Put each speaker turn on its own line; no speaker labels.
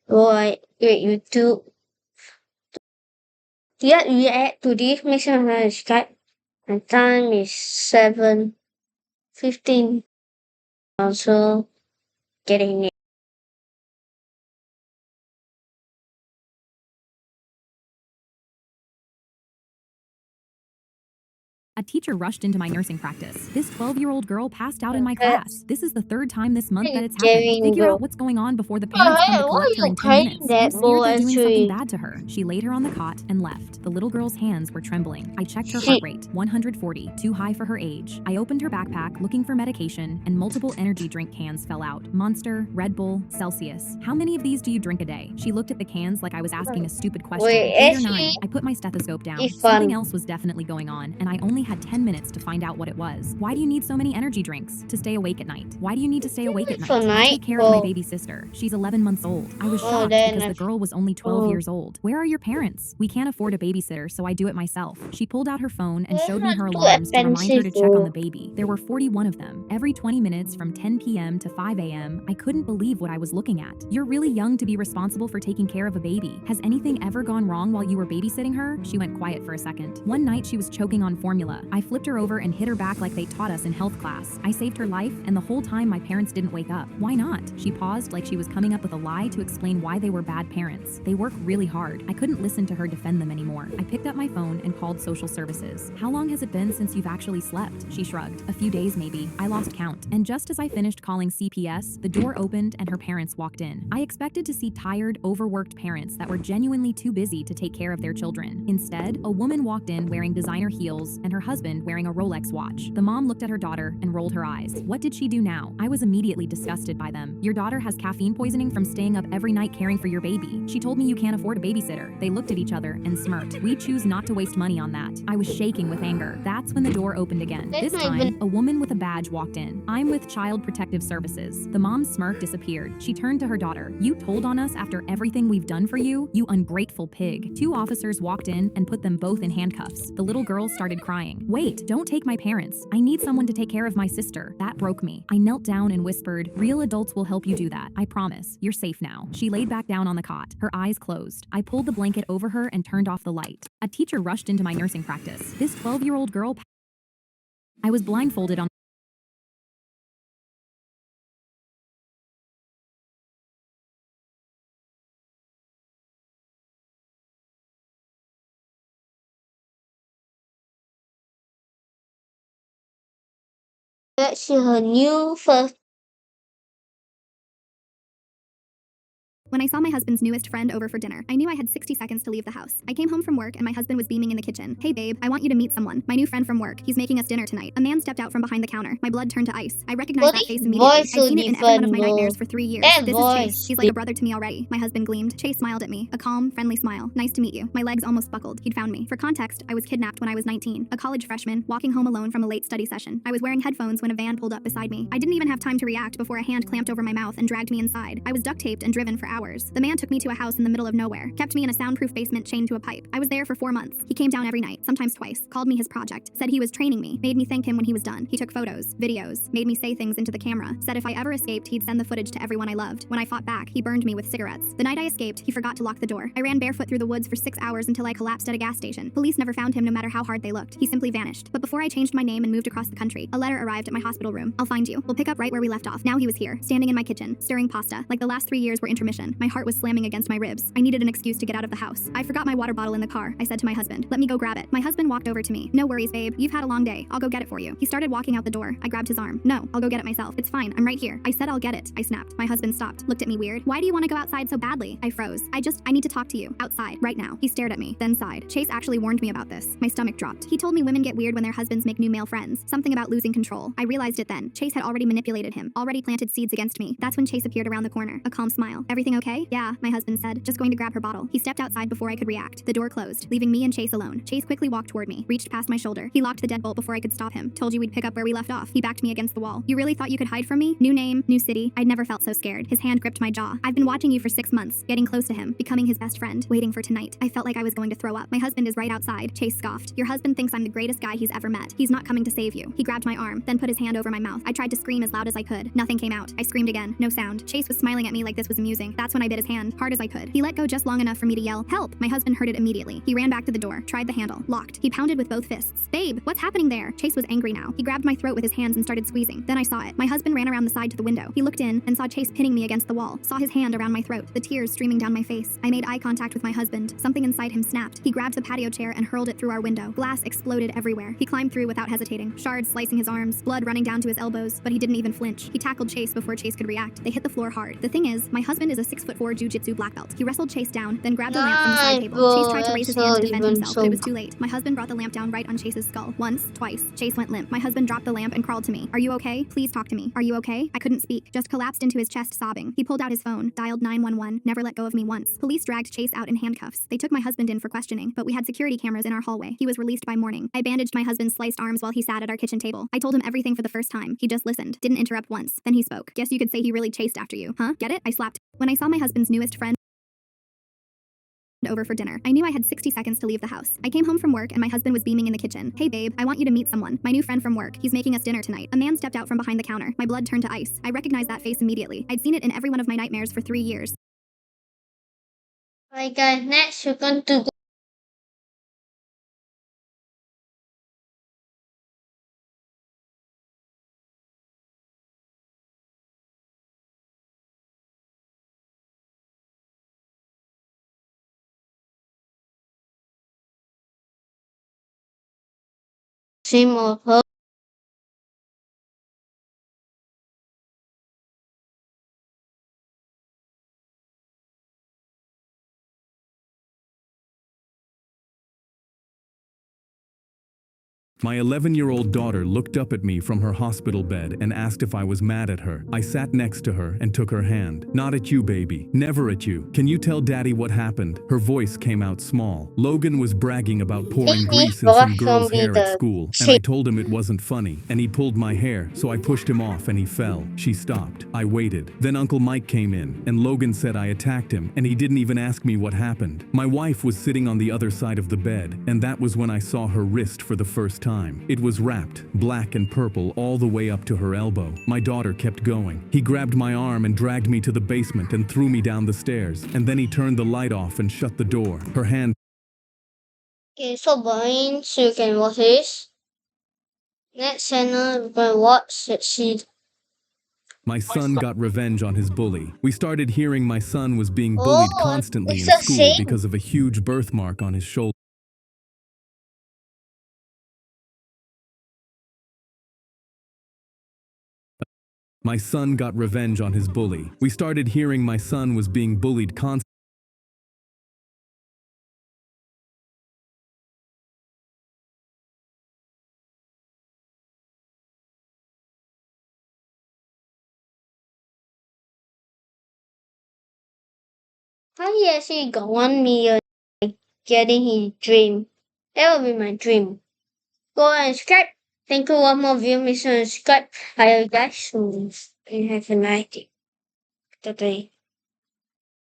Rồi, YouTube. Yet react to this mission Skype. And time is 7:15. Also getting it.
A teacher rushed into my nursing practice. This 12-year-old girl passed out in my class. This is the third time this month that it's happened. Figure out what's going on before the parents come to collect her in 10 minutes. I'm scared they're doing something bad to her. She laid her on the cot and left. The little girl's hands were trembling. I checked her heart rate, 140, too high for her age. I opened her backpack looking for medication, and multiple energy drink cans fell out. Monster, Red Bull, Celsius. How many of these do you drink a day? She looked at the cans like I was asking a stupid question.
Wait,
8 or
actually,
9. I put my stethoscope down.
it's
Something
fun.
else was definitely going on, and I only had 10 minutes to find out what it was. Why do you need so many energy drinks? To stay awake at night. Why do you need to stay awake at night?
For
I
night?
take care of my
Well-
baby sister. She's 11 months old. I was
Oh,
shocked
then
because the
that's-
girl was only 12
Oh.
years old. Where are your parents? We can't afford a babysitter, so I do it myself. She pulled out her phone and
That's
showed me
not
her
too
alarms to remind her to check on the
expensive.
baby. There were 41 of them. Every 20 minutes from 10 p.m. to 5 a.m. I couldn't believe what I was looking at. You're really young to be responsible for taking care of a baby. Has anything ever gone wrong while you were babysitting her? She went quiet for a second. One night she was choking on formula. I flipped her over and hit her back like they taught us in health class. I saved her life, and the whole time my parents didn't wake up. Why not? She paused like she was coming up with a lie to explain why they were bad parents. They work really hard. I couldn't listen to her defend them anymore. I picked up my phone and called social services. How long has it been since you've actually slept? She shrugged. A few days maybe. I lost count. And just as I finished calling CPS, the door opened and her parents walked in. I expected to see tired, overworked parents that were genuinely too busy to take care of their children. Instead, a woman walked in wearing designer heels and her husband wearing a Rolex watch. The mom looked at her daughter and rolled her eyes. What did she do now? I was immediately disgusted by them. Your daughter has caffeine poisoning from staying up every night caring for your baby. She told me you can't afford a babysitter. They looked at each other and smirked. We choose not to waste money on that. I was shaking with anger. That's when the door opened again.
That's
This
not
time,
even-
a woman with a badge walked in. I'm with Child Protective Services. The mom's smirk disappeared. She turned to her daughter. You told on us after everything we've done for you? You ungrateful pig. 2 officers walked in and put them both in handcuffs. The little girl started crying. Wait, don't take my parents. I need someone to take care of my sister. That broke me. I knelt down and whispered, real adults will help you do that. I promise. You're safe now. She laid back down on the cot. Her eyes closed. I pulled the blanket over her and turned off the light. A teacher rushed into my nursing practice. This 12-year-old girl. I was blindfolded on.
That's her new first.
When I saw my husband's newest friend over for dinner, I knew I had 60 seconds to leave the house. I came home from work and my husband was beaming in the kitchen. Hey babe, I want you to meet someone. My new friend from work. He's making us dinner tonight. A man stepped out from behind the counter. My blood turned to ice. I recognized
What
that
is
face immediately.
voice
I've
so
seen it in every one of my
different,
nightmares
bro?
for 3 years.
That
This is
voice.
Chase. He's like a brother to me already. My husband gleamed. Chase smiled at me. A calm, friendly smile. Nice to meet you. My legs almost buckled. He'd found me. For context, I was kidnapped when I was 19. A college freshman, walking home alone from a late study session. I was wearing headphones when a van pulled up beside me. I didn't even have time to react before a hand clamped over my mouth and dragged me inside. I was duct taped and driven for hours. The man took me to a house in the middle of nowhere, kept me in a soundproof basement chained to a pipe. I was there for 4 months. He came down every night, sometimes twice, called me his project, said he was training me, made me thank him when he was done. He took photos, videos, made me say things into the camera, said if I ever escaped, he'd send the footage to everyone I loved. When I fought back, he burned me with cigarettes. The night I escaped, he forgot to lock the door. I ran barefoot through the woods for 6 hours until I collapsed at a gas station. Police never found him no matter how hard they looked. He simply vanished. But before I changed my name and moved across the country, a letter arrived at my hospital room. I'll find you. We'll pick up right where we left off. Now he was here, standing in my kitchen, stirring pasta. Like the last 3 years were intermission. My heart was slamming against my ribs. I needed an excuse to get out of the house. I forgot my water bottle in the car. I said to my husband, let me go grab it. My husband walked over to me. No worries, babe. You've had a long day. I'll go get it for you. He started walking out the door. I grabbed his arm. No, I'll go get it myself. It's fine. I'm right here. I said I'll get it. I snapped. My husband stopped, looked at me weird. Why do you want to go outside so badly? I froze. I need to talk to you. Outside. Right now. He stared at me, then sighed. Chase actually warned me about this. My stomach dropped. He told me women get weird when their husbands make new male friends. Something about losing control. I realized it then. Chase had already manipulated him. Already planted seeds against me. That's when Chase appeared around the corner. A calm smile. Everything okay? Yeah, my husband said. Just going to grab her bottle. He stepped outside before I could react. The door closed, leaving me and Chase alone. Chase quickly walked toward me, reached past my shoulder. He locked the deadbolt before I could stop him. Told you we'd pick up where we left off. He backed me against the wall. You really thought you could hide from me? New name, new city. I'd never felt so scared. His hand gripped my jaw. I've been watching you for 6 months, getting close to him, becoming his best friend, waiting for tonight. I felt like I was going to throw up. My husband is right outside. Chase scoffed. Your husband thinks I'm the greatest guy he's ever met. He's not coming to save you. He grabbed my arm, then put his hand over my mouth. I tried to scream as loud as I could. Nothing came out. I screamed again. No sound. Chase was smiling at me like this was amusing. That's That's when I bit his hand, hard as I could. He let go just long enough for me to yell, "Help!" My husband heard it immediately. He ran back to the door, tried the handle, locked. He pounded with both fists. "Babe, what's happening there?" Chase was angry now. He grabbed my throat with his hands and started squeezing. Then I saw it. My husband ran around the side to the window. He looked in and saw Chase pinning me against the wall, saw his hand around my throat, the tears streaming down my face. I made eye contact with my husband. Something inside him snapped. He grabbed the patio chair and hurled it through our window. Glass exploded everywhere. He climbed through without hesitating, shards slicing his arms, blood running down to his elbows, but he didn't even flinch. He tackled Chase before Chase could react. They hit the floor hard. The thing is, my husband is a 6'4" jiu-jitsu black belt. He wrestled Chase down, then grabbed a lamp from the side
Nice,
table.
bro.
Chase tried to raise his
That's
hand
not
to defend
even
himself, but it was
so.
too late. My husband brought the lamp down right on Chase's skull. Once, twice. Chase went limp. My husband dropped the lamp and crawled to me. "Are you okay? Please talk to me. Are you okay?" I couldn't speak, just collapsed into his chest sobbing. He pulled out his phone, dialed 911, never let go of me once. Police dragged Chase out in handcuffs. They took my husband in for questioning, but we had security cameras in our hallway. He was released by morning. I bandaged my husband's sliced arms while he sat at our kitchen table. I told him everything for the first time. He just listened, didn't interrupt once. Then he spoke. "Guess you could say he really chased after you, huh? Get it?" I slapped. When I saw my husband's newest friend over for dinner, I knew I had 60 seconds to leave the house. I came home from work and my husband was beaming in the kitchen. "Hey babe, I want you to meet someone. My new friend from work. He's making us dinner tonight." A man stepped out from behind the counter. My blood turned to ice. I recognized that face immediately. I'd seen it in every one of my nightmares for 3 years.
Alright guys, next we're going to go dream of her.
My 11-year-old daughter looked up at me from her hospital bed and asked if I was mad at her. I sat next to her and took her hand. "Not at you, baby. Never at you. Can you tell Daddy what happened?" Her voice came out small. "Logan was bragging about pouring grease in some girl's hair at school, and I told him it wasn't funny, and he pulled my hair, so I pushed him off and he fell." She stopped. I waited. Then Uncle Mike came in, and Logan said I attacked him, and he didn't even ask me what happened. My wife was sitting on the other side of the bed, and that was when I saw her wrist for the first time. It was wrapped, black and purple, all the way up to her elbow. My daughter kept going. "He grabbed my arm and dragged me to the basement and threw me down the stairs, and then he turned the light off and shut the door." Her hand
Okay, so boring, so you can watch this. Next channel, we're going to watch. Let's see.
My son got revenge on his bully. We started hearing my son was being bullied
Oh,
constantly
it's
in
the
school
same.
because of a huge birthmark on his shoulder. My son got revenge on his bully. We started hearing my son was being bullied constantly.
How he actually got 1 million getting his dream? That will be my dream. Go and subscribe. Thank you one more view. Make sure to subscribe. I love you guys. So, you have a nice day. Bye.